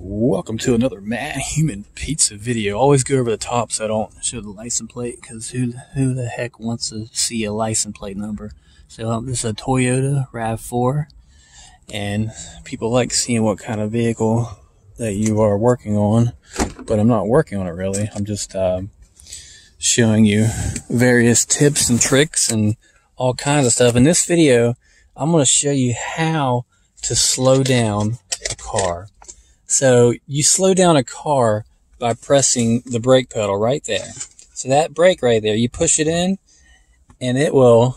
Welcome to another Matthumanpizza video. Always go over the top so I don't show the license plate, because who the heck wants to see a license plate number? So this is a Toyota RAV4, and people like seeing what kind of vehicle that you are working on, but I'm not working on it really. I'm just showing you various tips and tricks and all kinds of stuff. In this video, I'm going to show you how to slow down a car. So you slow down a car by pressing the brake pedal right there. So that brake right there, you push it in and it will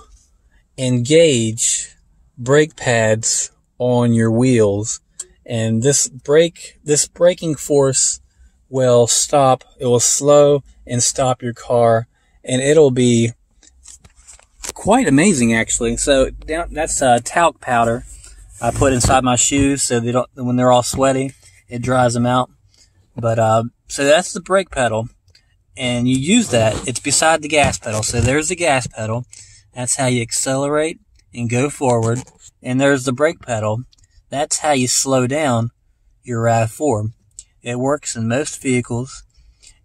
engage brake pads on your wheels. And this braking force will stop, it will slow and stop your car, and it'll be quite amazing actually. So that's talc powder I put inside my shoes so they don't, when they're all sweaty, it dries them out. But so that's the brake pedal, and you use that. It's beside the gas pedal. So there's the gas pedal. That's how you accelerate and go forward. And there's the brake pedal. That's how you slow down your RAV4. It works in most vehicles.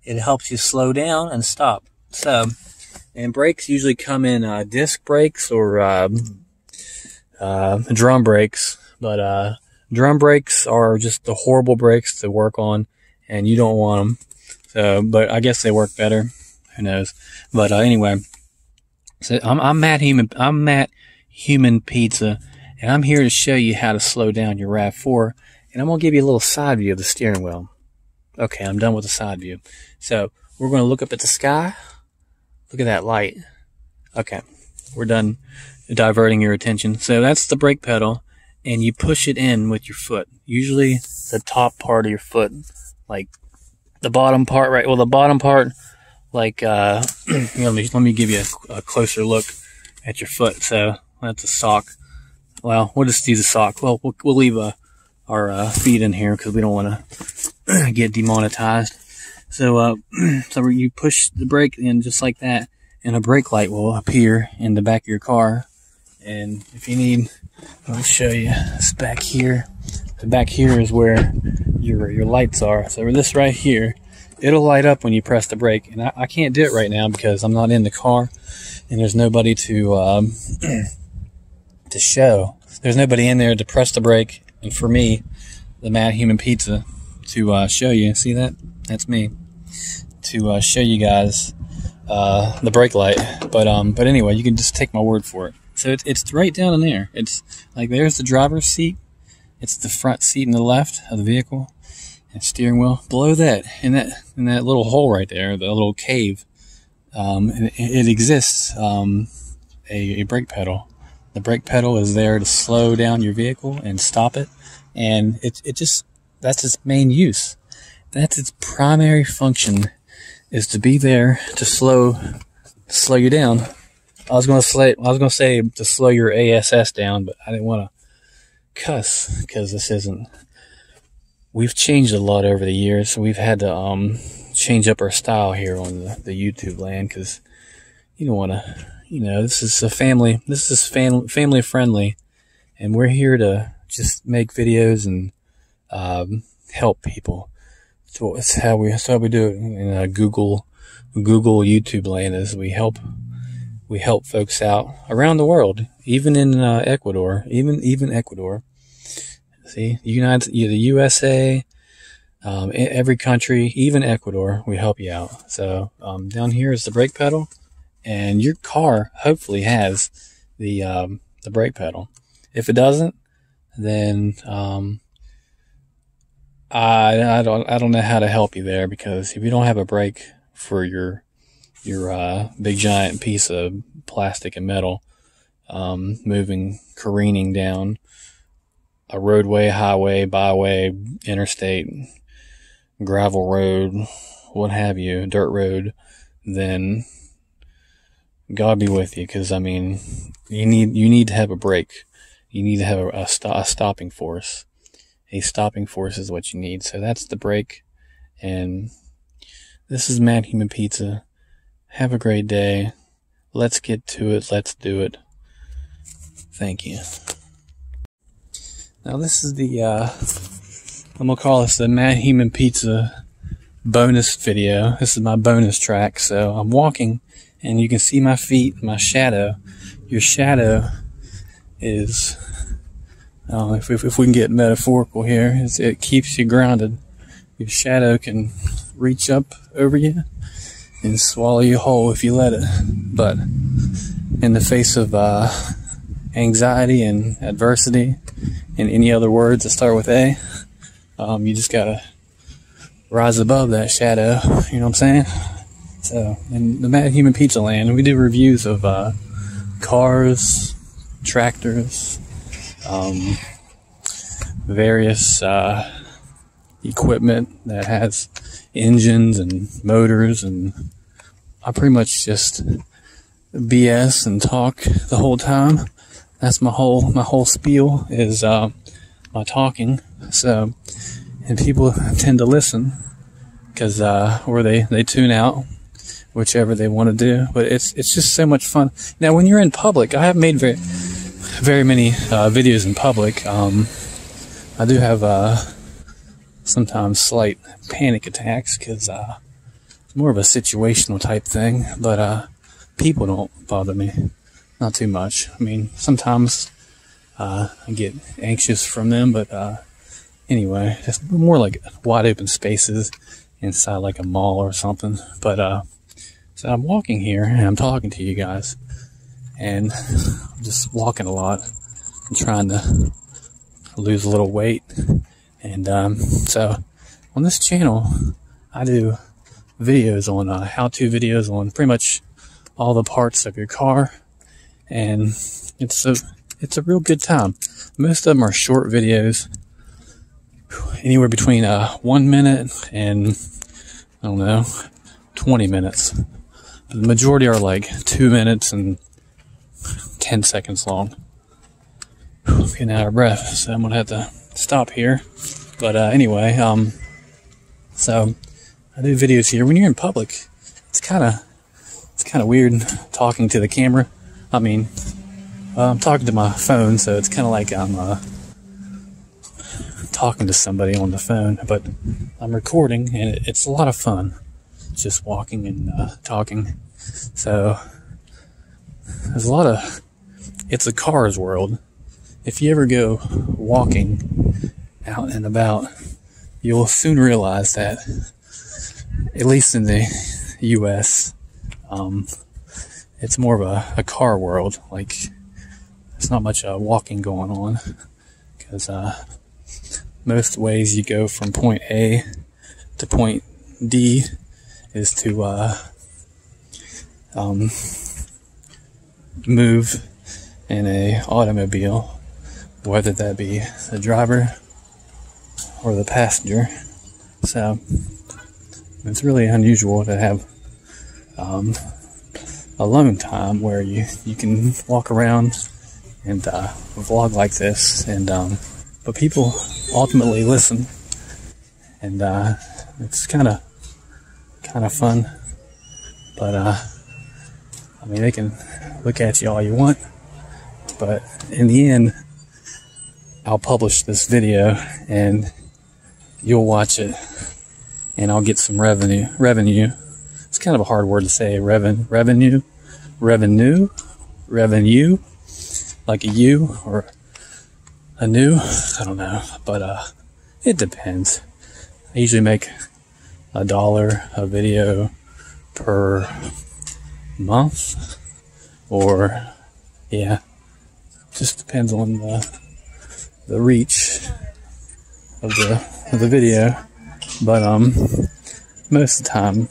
It helps you slow down and stop. So, and brakes usually come in disc brakes or drum brakes, but drum brakes are just the horrible brakes to work on, and you don't want them. So, but I guess they work better. Who knows? But anyway, so I'm Matthumanpizza, and I'm here to show you how to slow down your RAV4, and I'm gonna give you a little side view of the steering wheel. Okay, I'm done with the side view. So we're gonna look up at the sky. Look at that light. Okay, we're done diverting your attention. So that's the brake pedal, and you push it in with your foot. Usually the top part of your foot, like the bottom part, right? Well, the bottom part, like, let me give you a closer look at your foot. So that's a sock. Well, we'll just use a sock. Well, we'll leave our feet in here because we don't want to get demonetized. So, so you push the brake in just like that, and a brake light will appear in the back of your car. And if you need, I'll show you. It's back here. The back here is where your lights are. So this right here, it'll light up when you press the brake. And I can't do it right now because I'm not in the car, and there's nobody to to show. There's nobody in there to press the brake, and for me, the Matthumanpizza, to show you. See that? That's me. To show you guys the brake light. But anyway, you can just take my word for it. So it's right down in there. It's like, there's the driver's seat. It's the front seat in the left of the vehicle, and steering wheel. Below that, in that little hole right there, the little cave, it exists a brake pedal. The brake pedal is there to slow down your vehicle and stop it, and that's its main use. That's its primary function, is to be there to slow you down. I was gonna say to slow your ASS down, but I didn't want to cuss because this isn't. We've changed a lot over the years, so we've had to change up our style here on the YouTube land, because you don't want to. You know, this is a family. This is family friendly, and we're here to just make videos and help people. So it's how we do it in Google YouTube land. Is we help folks out around the world, even in Ecuador, even Ecuador. See, the USA, every country, even Ecuador, we help you out. So down here is the brake pedal, and your car hopefully has the brake pedal. If it doesn't, then I don't know how to help you there, because if you don't have a brake for your big giant piece of plastic and metal careening down a roadway, highway, byway, interstate, gravel road, what have you, dirt road, then God be with you, because I mean, you need to have a brake. You need to have a stopping force. A stopping force is what you need. So that's the brake. And this is Matthumanpizza. Have a great day. Let's get to it. Let's do it. Thank you. Now this is the I'm gonna call this the Matthumanpizza bonus video. This is my bonus track. So I'm walking and you can see my feet, my shadow. Your shadow is, if we can get metaphorical here, it keeps you grounded. Your shadow can reach up over you and swallow you whole if you let it. But in the face of anxiety and adversity and any other words that start with A, you just gotta rise above that shadow, you know what I'm saying? So, in the Matthumanpizza land, we do reviews of cars, tractors, various equipment that has engines and motors, and I pretty much just BS and talk the whole time. That's my whole spiel is my talking. So, and people tend to listen because or they tune out, whichever they want to do. But it's just so much fun. Now, when you're in public, I have made very many videos in public. I do have sometimes slight panic attacks because it's more of a situational type thing. But people don't bother me, not too much. I mean, sometimes I get anxious from them, but anyway, it's more like wide open spaces inside like a mall or something. But so I'm walking here and I'm talking to you guys, and I'm just walking a lot. I'm trying to lose a little weight, and so on this channel I do videos on how-to videos on pretty much all the parts of your car, and it's a real good time. Most of them are short videos, anywhere between 1 minute and, I don't know, 20 minutes. But the majority are like 2 minutes and 10 seconds long. Getting out of breath, so I'm gonna have to stop here. But anyway, so I do videos here. When you're in public, it's kind of weird talking to the camera. I mean, I'm talking to my phone, so it's kind of like I'm talking to somebody on the phone, but I'm recording, and it's a lot of fun just walking and talking. So there's a lot of, it's a car's world. If you ever go walking out and about, you'll soon realize that, at least in the US, it's more of a car world. Like, there's not much walking going on, because most ways you go from point A to point D is to move in a automobile, whether that be the driver or the passenger. So it's really unusual to have alone time where you can walk around and vlog like this, and but people ultimately listen, and it's kind of fun. But I mean, they can look at you all you want, but in the end, I'll publish this video and you'll watch it, and I'll get some revenue. It's kind of a hard word to say. Revenue, like a U or a new. I don't know, but it depends. I usually make $1 a video per month, or yeah, just depends on the reach of the video. But most of the time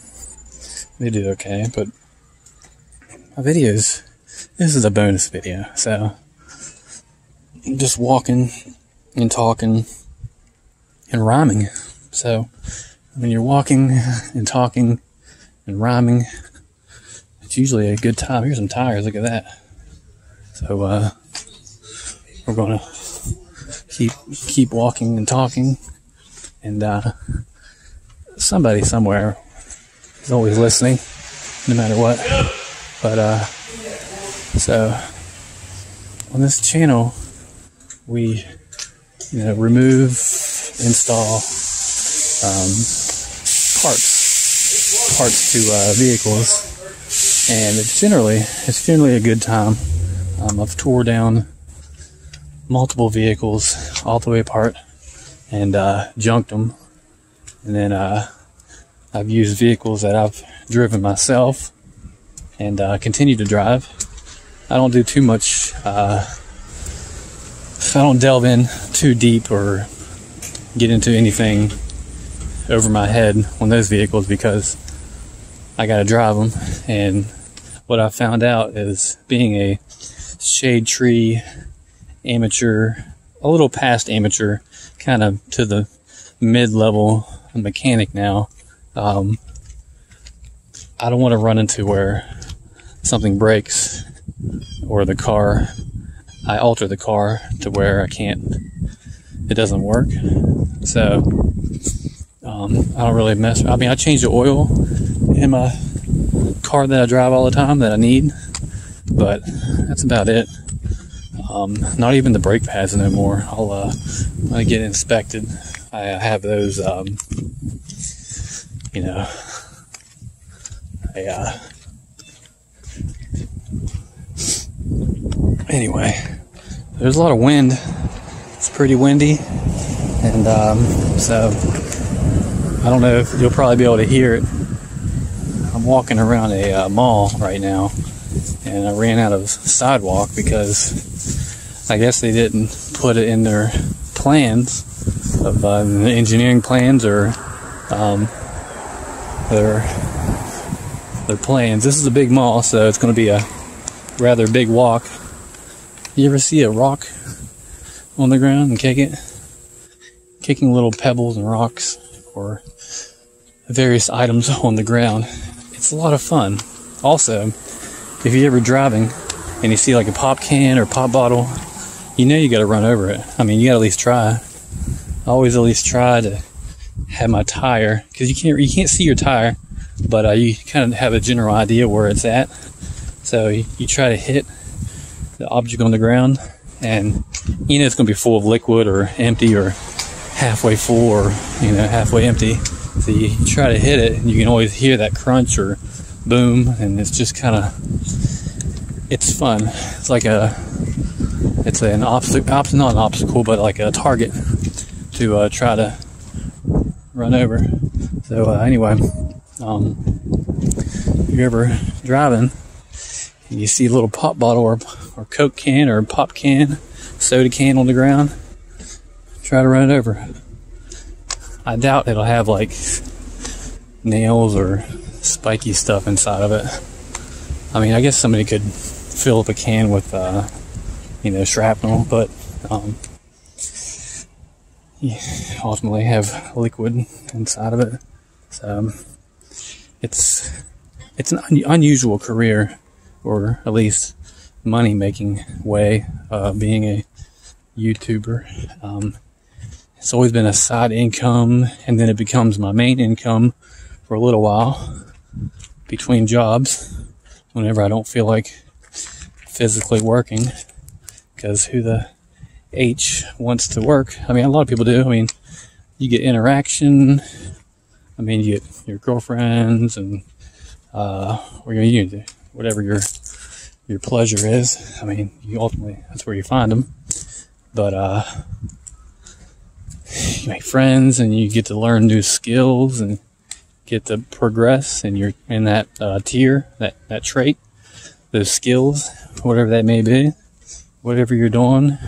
they do okay. But my videos, this is a bonus video, so I'm just walking and talking and rhyming. So when you're walking and talking and rhyming, it's usually a good time. Here's some tires, look at that. So we're gonna keep walking and talking, and somebody somewhere is always listening, no matter what. But so on this channel, we remove install parts to vehicles, and it's generally a good time. I've tore down multiple vehicles all the way apart and junked them, and then I've used vehicles that I've driven myself and continue to drive. I don't do too much. I don't delve in too deep or get into anything over my head on those vehicles because I gotta drive them. And what I found out is, being a shade tree amateur, a little past amateur, kind of to the mid-level mechanic now, I don't want to run into where something breaks or I alter the car to where it doesn't work. So I don't really mess. I mean, I change the oil in my car that I drive all the time that I need, but that's about it. Not even the brake pads no more. I'll get inspected. I have those, anyway, there's a lot of wind. It's pretty windy, and so I don't know if you'll probably be able to hear it. I'm walking around a mall right now, and I ran out of sidewalk because I guess they didn't put it in their plans of the engineering plans or their plans. This is a big mall, so it's going to be a rather big walk. You ever see a rock on the ground and kick it? Kicking little pebbles and rocks or various items on the ground. It's a lot of fun. Also, if you're ever driving and you see like a pop can or pop bottle, you know you got to run over it. I mean, you got to at least try. I always at least try to have my tire, because you can't see your tire, but you kind of have a general idea where it's at. So you try to hit the object on the ground, and you know it's going to be full of liquid or empty or halfway full or halfway empty. So you try to hit it, and you can always hear that crunch or boom, and it's just kind of, it's fun. It's like it's an not an obstacle, but like a target to try to run over. So anyway, if you're ever driving and you see a little pop bottle or Coke can or pop can, soda can on the ground, try to run it over. I doubt it'll have like nails or spiky stuff inside of it. I mean, I guess somebody could fill up a can with shrapnel, but you ultimately have liquid inside of it. So it's an unusual career, or at least money-making way, being a YouTuber. It's always been a side income, and then it becomes my main income for a little while between jobs whenever I don't feel like physically working, because who the H wants to work? I mean, a lot of people do. I mean, you get interaction. I mean, you get your girlfriends and whatever your pleasure is. I mean, you ultimately, that's where you find them. But you make friends, and you get to learn new skills and get to progress, and you're in that tier, that trait, those skills, whatever that may be, whatever you're doing,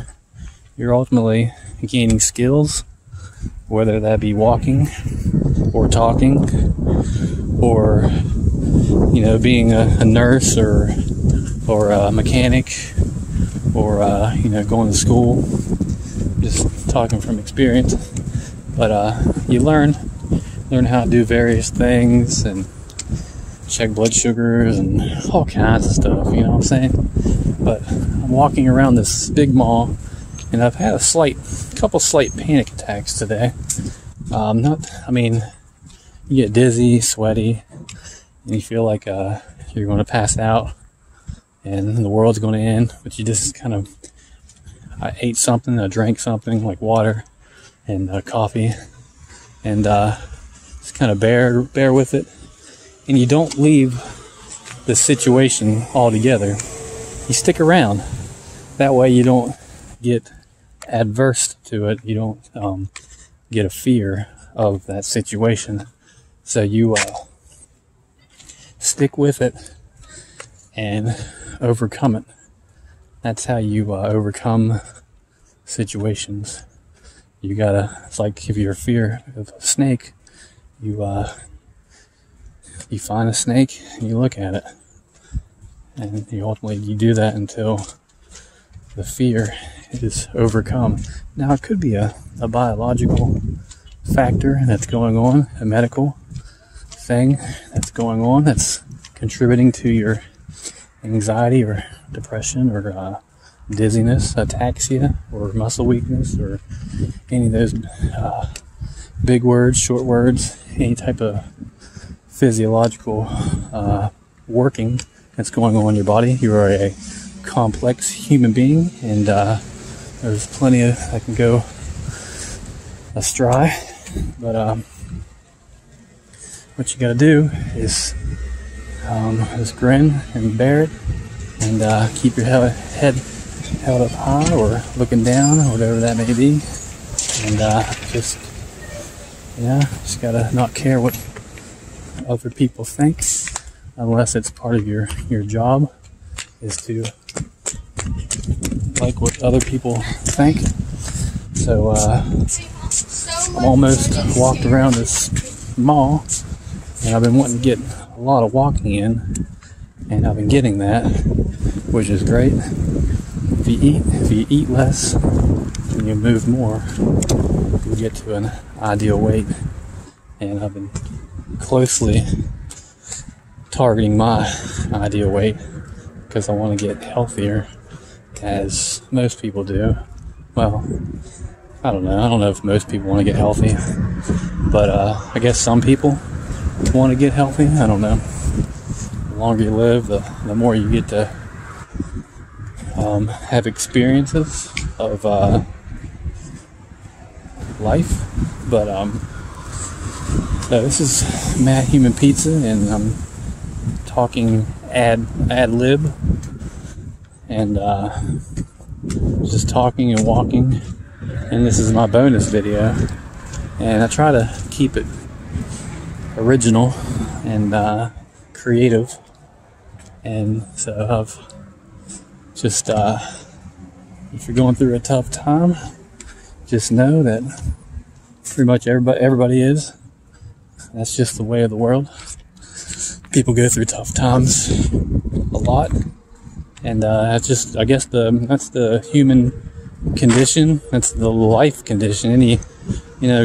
you're ultimately gaining skills, whether that be walking or talking or being a nurse or a mechanic or going to school. Just talking from experience. But you learn how to do various things and check blood sugars and all kinds of stuff, you know what I'm saying? But I'm walking around this big mall, and I've had a couple slight panic attacks today. You get dizzy, sweaty, and you feel like you're going to pass out and the world's going to end, but you just I ate something, I drank something like water, and coffee, and just kind of bear with it, and you don't leave the situation altogether. You stick around. That way you don't get adverse to it. You don't get a fear of that situation. So you stick with it and overcome it. That's how you overcome situations. You gotta, it's like if you're fear of a snake, you find a snake and you look at it, and you ultimately do that until the fear is overcome. Now it could be a biological factor that's going on, a medical thing that's going on that's contributing to your anxiety or depression or dizziness, ataxia, or muscle weakness, or any of those big words, short words, any type of physiological working that's going on in your body. You are a complex human being, and there's plenty of that can go astray, but what you gotta do is just grin and bear it, and keep your head held up high or looking down or whatever that may be, and just gotta not care what other people think, unless it's part of your job is to like what other people think. So I'm almost walked around this mall, and I've been wanting to get a lot of walking in, and I've been getting that, which is great. If you eat less and you move more, you get to an ideal weight. And I've been closely targeting my ideal weight because I want to get healthier, as most people do. Well, I don't know if most people want to get healthy, but I guess some people want to get healthy. I don't know. The longer you live, the more you get to have experiences of life. But so this is Matthumanpizza, and I'm talking ad lib, and just talking and walking. And this is my bonus video, and I try to keep it original and creative. And so I've just if you're going through a tough time, just know that pretty much everybody is. That's just the way of the world. People go through tough times a lot, and that's just, I guess, that's the human condition. That's the life condition. Any,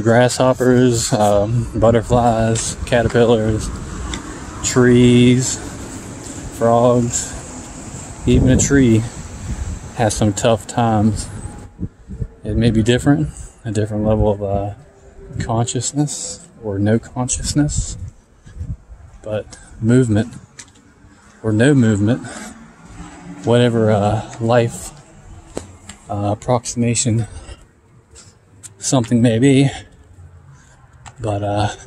grasshoppers, butterflies, caterpillars, trees, frogs, even a tree has some tough times. It may be different, a different level of consciousness or no consciousness, but movement or no movement, whatever life approximation something may be, but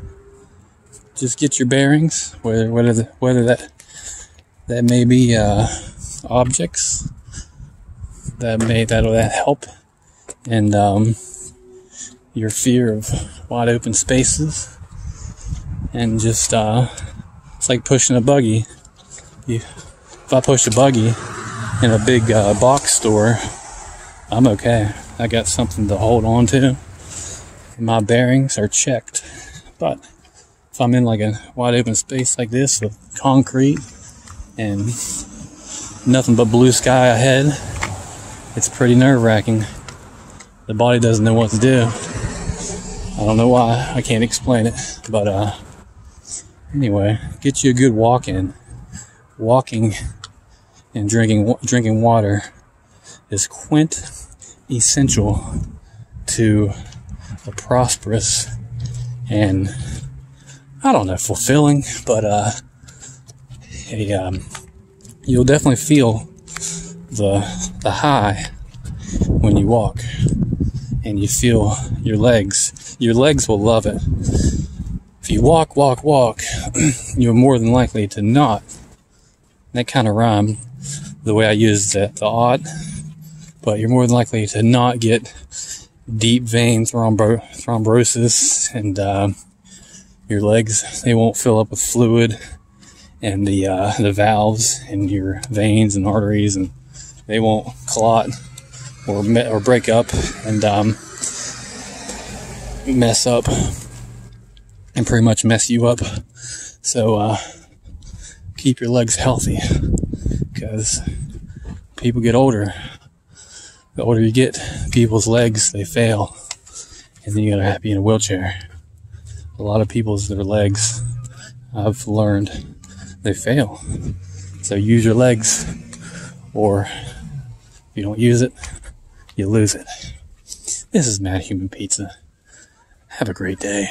just get your bearings, whether that may be objects that'll help, and your fear of wide open spaces, and just it's like pushing a buggy. If I push a buggy in a big box store, I'm okay. I got something to hold on to. My bearings are checked. But if I'm in like a wide open space like this with concrete and nothing but blue sky ahead, it's pretty nerve-wracking. The body doesn't know what to do. I don't know why. I can't explain it. But anyway, get you a good walk in. Walking and drinking water is quintessential to a prosperous and, I don't know, fulfilling, but you'll definitely feel the high when you walk. and you feel your legs will love it. If you walk, you're more than likely to not. That kind of rhymed the way I used it, the odd, but you're more than likely to not get deep vein thrombosis, and your legs, they won't fill up with fluid, and the valves in your veins and arteries, and they won't clot or break up and mess up and pretty much mess you up. So keep your legs healthy, because people get older. The older you get, people's legs, they fail, and then you gotta be in a wheelchair. A lot of their legs, I've learned, they fail. So use your legs, or if you don't use it, you lose it. This is Matthumanpizza. Have a great day.